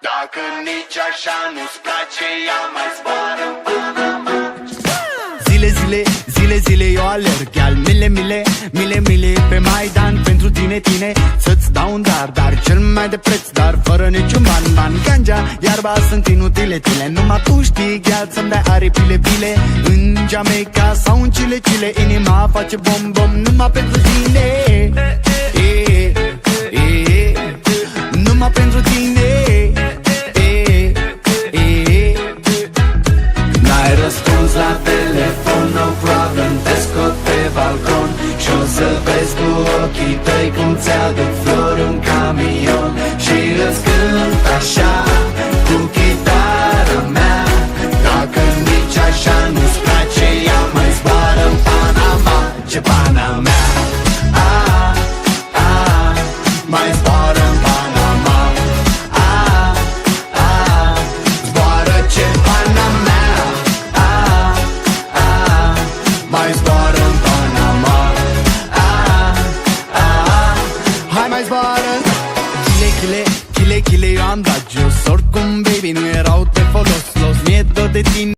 Dacă nici așa nu-ți place, ia mai zboară în Panama. Zile eu alerg, iar mile pe Maidan pentru tine, să-ți dau un dar cel mai de preț, dar fără niciun ban. Ganja, iarba sunt inutile, numai tu știi, gheal să-mi dai aripile. În Jamaica sau în Chile, inima face bom numai pentru tine. Numai pentru tine. N-ai răspuns la telefon, no problem, te scot pe balcon și-o să vezi cu ochii tăi cum ți-aduc flori în camion. Și îți cânt așa cu chitara mea. Dacă nici așa nu-ți place, ia mai zboară în Panama. Ce Panama, mai zboară în Panama. Zboară ce Panama. Mai zboară în Panama. Hai mai zboară. Chile, eu am dat jos. Oricum, baby, nu erau de folos. Los miedo de tine.